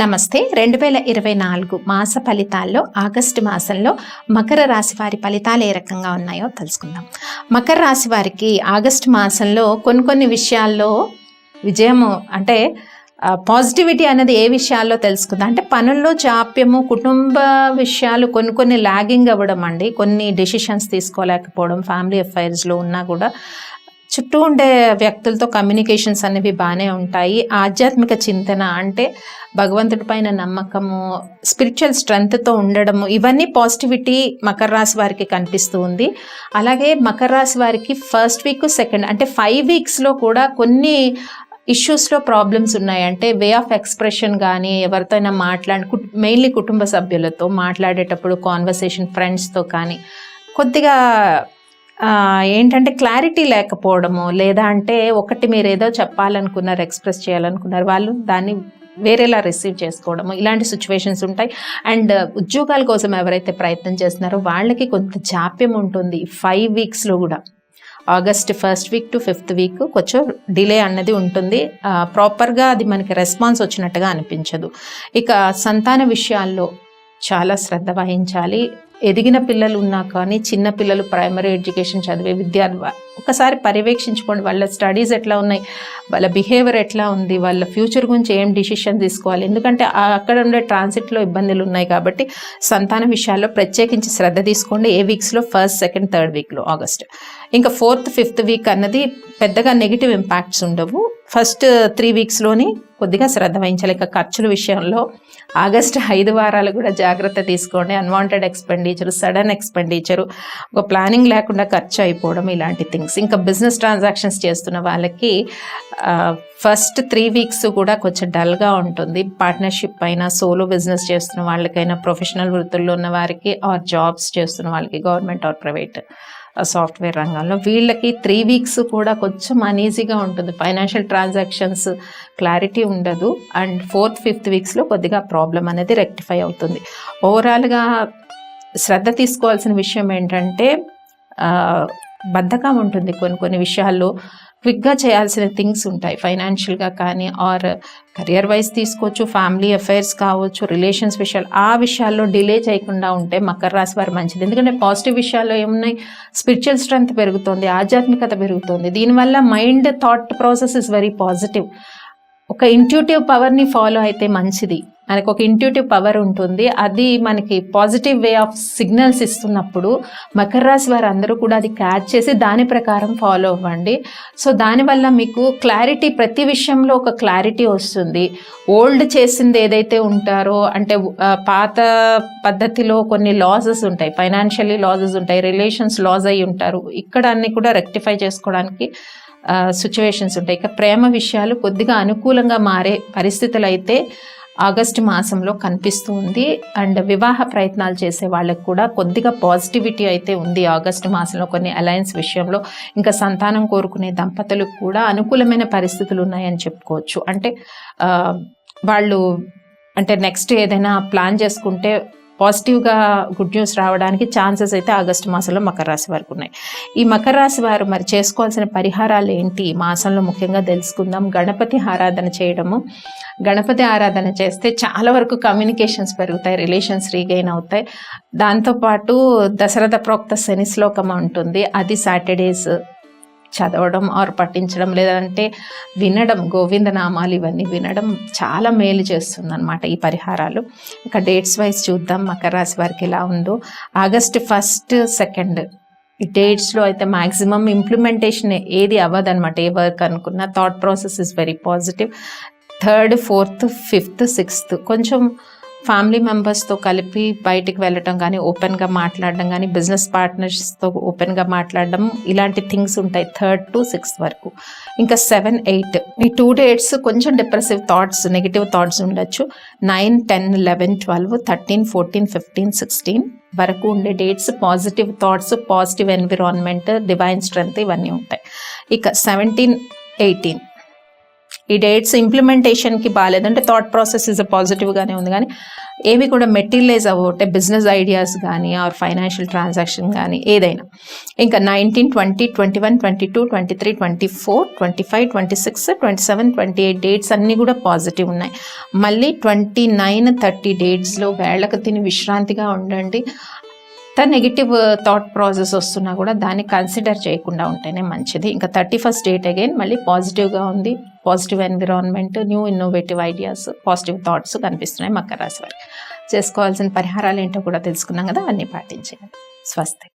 నమస్తే. 2024 మాస ఫలితాల్లో ఆగస్టు మాసంలో మకర రాశి వారి ఫలితాలు ఏ రకంగా ఉన్నాయో తెలుసుకుందాం. మకర రాశి వారికి ఆగస్టు మాసంలో కొన్ని విషయాల్లో విజయము అంటే పాజిటివిటీ అనేది ఏ విషయాల్లో తెలుసుకుందాం అంటే పనుల్లో జాప్యము, కుటుంబ విషయాలు కొన్ని లాగింగ్ అవ్వడం అండి. కొన్ని డెసిషన్స్ తీసుకోలేకపోవడం, ఫ్యామిలీ అఫైర్స్లో ఉన్నా కూడా చుట్టూ ఉండే వ్యక్తులతో కమ్యూనికేషన్స్ అనేవి బాగానే ఉంటాయి. ఆధ్యాత్మిక చింతన అంటే భగవంతుడి పైన నమ్మకము, స్పిరిచువల్ స్ట్రెంగ్త్తో ఉండడము, ఇవన్నీ పాజిటివిటీ మకర రాశి వారికి కనిపిస్తూ ఉంది. అలాగే మకర రాశి వారికి ఫస్ట్ వీక్, సెకండ్ అంటే 5 వీక్స్లో కూడా కొన్ని ఇష్యూస్లో ప్రాబ్లమ్స్ ఉన్నాయి. అంటే వే ఆఫ్ ఎక్స్ప్రెషన్ కానీ, ఎవరితో అయినా మెయిన్లీ కుటుంబ సభ్యులతో మాట్లాడేటప్పుడు కాన్వర్సేషన్, ఫ్రెండ్స్తో కానీ కొద్దిగా ఏంటంటే క్లారిటీ లేకపోవడము, లేదా అంటే ఒకటి మీరు ఏదో చెప్పాలనుకున్నారు, ఎక్స్ప్రెస్ చేయాలనుకున్నారు, వాళ్ళు దాన్ని వేరేలా రిసీవ్ చేసుకోవడము, ఇలాంటి సిచ్యువేషన్స్ ఉంటాయి. అండ్ ఉద్యోగాల కోసం ఎవరైతే ప్రయత్నం చేస్తున్నారో వాళ్ళకి కొంత జాప్యం ఉంటుంది 5 వీక్స్లో కూడా. August 1st week to 5th week కొంచెం డిలే అన్నది ఉంటుంది. ప్రాపర్గా అది మనకి రెస్పాన్స్ వచ్చినట్టుగా అనిపించదు. ఇక సంతాన విషయాల్లో చాలా శ్రద్ధ వహించాలి. ఎదిగిన పిల్లలు ఉన్నా కానీ చిన్న పిల్లలు ప్రైమరీ ఎడ్యుకేషన్ చదివే విద్యార్థి ఒకసారి పర్యవేక్షించుకోండి. వాళ్ళ స్టడీస్ ఎట్లా ఉన్నాయి, వాళ్ళ బిహేవియర్ ఎట్లా ఉంది, వాళ్ళ ఫ్యూచర్ గురించి ఏం డిసిషన్ తీసుకోవాలి. ఎందుకంటే అక్కడ ఉండే ట్రాన్సిట్లో ఇబ్బందులు ఉన్నాయి కాబట్టి సంతాన విషయాల్లో ప్రత్యేకించి శ్రద్ధ తీసుకోండి. ఏ వీక్స్లో 1st, 2nd, 3rd వీక్లో ఆగస్ట్. ఇంకా 4th, 5th వీక్ అన్నది పెద్దగా నెగిటివ్ ఇంపాక్ట్స్ ఉండవు. ఫస్ట్ 3 వీక్స్లోని కొద్దిగా శ్రద్ధ వహించాలి. ఇక ఖర్చుల విషయంలో ఆగస్టు 5 వారాలు కూడా జాగ్రత్త తీసుకోండి. అన్వాంటెడ్ ఎక్స్పెండిచరు, సడన్ ఎక్స్పెండిచరు, ఒక ప్లానింగ్ లేకుండా ఖర్చు అయిపోవడం, ఇలాంటి థింగ్స్. ఇంకా బిజినెస్ ట్రాన్సాక్షన్స్ చేస్తున్న వాళ్ళకి ఫస్ట్ 3 వీక్స్ కూడా కొంచెం డల్గా ఉంటుంది. పార్ట్నర్షిప్ అయినా, సోలో బిజినెస్ చేస్తున్న వాళ్ళకైనా, ప్రొఫెషనల్ వృత్తుల్లో ఉన్న వారికి, ఆర్ జాబ్స్ చేస్తున్న వాళ్ళకి, గవర్నమెంట్ ఆర్ ప్రైవేట్ సాఫ్ట్వేర్ రంగంలో వీళ్ళకి 3 వీక్స్ కూడా కొంచెం అనీజీగా ఉంటుంది. ఫైనాన్షియల్ ట్రాన్సాక్షన్స్ క్లారిటీ ఉండదు. అండ్ 4th, 5th వీక్స్లో కొద్దిగా ప్రాబ్లం అనేది రెక్టిఫై అవుతుంది. ఓవరాల్గా శ్రద్ధ తీసుకోవాల్సిన విషయం ఏంటంటే బద్ధకం ఉంటుంది. కొన్ని విషయాల్లో క్విక్గా చేయాల్సిన థింగ్స్ ఉంటాయి. ఫైనాన్షియల్గా కానీ, ఆర్ కెరియర్ వైజ్ తీసుకోవచ్చు, ఫ్యామిలీ అఫైర్స్ కావచ్చు, రిలేషన్స్ విషయాలు, ఆ విషయాల్లో డిలే చేయకుండా ఉంటే మకర రాశి వారు మంచిది. ఎందుకంటే పాజిటివ్ విషయాల్లో ఏమున్నాయి, స్పిరిచువల్ స్ట్రెంగ్త్ పెరుగుతుంది, ఆధ్యాత్మికత పెరుగుతుంది. దీనివల్ల mind thought process is very positive. ఒక ఇంట్యూటివ్ పవర్ని ఫాలో అయితే మంచిది. మనకు ఒక ఇంట్యూటివ్ పవర్ ఉంటుంది, అది మనకి పాజిటివ్ వే ఆఫ్ సిగ్నల్స్ ఇస్తున్నప్పుడు మకర రాశి వారు అందరూ కూడా అది క్యాచ్ చేసి దాని ప్రకారం ఫాలో అవ్వండి. సో దానివల్ల మీకు క్లారిటీ, ప్రతి విషయంలో ఒక క్లారిటీ వస్తుంది. ఓల్డ్ చేసింది ఏదైతే ఉంటారో అంటే పాత పద్ధతిలో కొన్ని లాసెస్ ఉంటాయి, ఫైనాన్షియల్లీ లాసెస్ ఉంటాయి, రిలేషన్స్ లాస్ అయి ఉంటారు. ఇక్కడ అన్ని కూడా రెక్టిఫై చేసుకోవడానికి సిచ్యువేషన్స్ ఉంటాయి. ఇక ప్రేమ విషయాలు కొద్దిగా అనుకూలంగా మారే పరిస్థితులు అయితే ఆగస్టు మాసంలో కనిపిస్తూ ఉంది. అండ్ వివాహ ప్రయత్నాలు చేసే వాళ్ళకి కూడా కొద్దిగా పాజిటివిటీ అయితే ఉంది ఆగస్టు మాసంలో కొన్ని అలయన్స్ విషయంలో. ఇంకా సంతానం కోరుకునే దంపతులకు కూడా అనుకూలమైన పరిస్థితులు ఉన్నాయని చెప్పుకోవచ్చు. అంటే వాళ్ళు అంటే నెక్స్ట్ ఏదైనా ప్లాన్ చేసుకుంటే పాజిటివ్గా గుడ్ న్యూస్ రావడానికి ఛాన్సెస్ అయితే ఆగస్టు మాసంలో మకర రాశి వారికి ఉన్నాయి. ఈ మకర రాశి వారు మరి చేసుకోవాల్సిన పరిహారాలు ఏంటి ఈ మాసంలో ముఖ్యంగా తెలుసుకుందాం. గణపతి ఆరాధన చేయడము. గణపతి ఆరాధన చేస్తే చాలా వరకు కమ్యూనికేషన్స్ పెరుగుతాయి, రిలేషన్స్ రీగెయిన్ అవుతాయి. దాంతోపాటు దశరథ ప్రోక్త శని శ్లోకం ఉంటుంది, అది సాటర్డేస్ చదవడం ఆర్ పఠించడం, లేదంటే వినడం, గోవిందనామాలు ఇవన్నీ వినడం చాలా మేలు చేస్తుంది అన్నమాట ఈ పరిహారాలు. ఇక డేట్స్ వైజ్ చూద్దాం మకర రాశి వారికి ఎలా ఉందో. ఆగస్ట్ 1st, 2nd ఈ డేట్స్లో అయితే మ్యాక్సిమం ఇంప్లిమెంటేషన్ ఏది అవ్వదన్నమాట. ఏ వర్క్ అనుకున్నా thought process is very positive. 3rd, 4th, 5th, 6th కొంచెం ఫ్యామిలీ మెంబర్స్తో కలిపి బయటికి వెళ్ళటం కానీ, ఓపెన్గా మాట్లాడడం కానీ, బిజినెస్ పార్ట్నర్స్తో ఓపెన్గా మాట్లాడడం, ఇలాంటి థింగ్స్ ఉంటాయి 3rd to 6th వరకు. ఇంకా 7, 8 ఈ 2 డేట్స్ కొంచెం డిప్రెసివ్ థాట్స్, నెగిటివ్ థాట్స్ ఉండొచ్చు. 9, 10, 11, 12, 13, 14, 15, 16 వరకు ఉండే dates positive thoughts, positive environment, divine strength ఇవన్నీ ఉంటాయి. ఇక 17, 18 ఈ డేట్స్ ఇంప్లిమెంటేషన్కి బాగాలేదు, అంటే థాట్ ప్రాసెస్ ఇస్ పాజిటివ్గానే ఉంది, కానీ ఏవి కూడా మెటీరియలైజ్ అవ్వటే బిజినెస్ ఐడియాస్ కానీ ఆర్ ఫైనాన్షియల్ ట్రాన్సాక్షన్ కానీ ఏదైనా. ఇంకా 19, 20, 21, 22, 23, 24, 25, 26, 27, 28 డేట్స్ అన్నీ కూడా పాజిటివ్ ఉన్నాయి. మళ్ళీ 29, 30 డేట్స్లో వేళ్ళకు తిని విశ్రాంతిగా ఉండండి. నెగిటివ్ థాట్ ప్రాసెస్ వస్తున్నా కూడా దాన్ని కన్సిడర్ చేయకుండా ఉంటేనే మంచిది. ఇంకా 31st డేట్ అగైన్ మళ్ళీ పాజిటివ్గా ఉంది. Positive environment, new innovative ideas, positive thoughts కనిపిస్తున్నాయి మకర రాశి వారికి. చేసుకోవాల్సిన పరిహారాలు ఏంటో కూడా తెలుసుకున్నాం కదా, అన్నీ పాటించేయండి. స్వస్తి.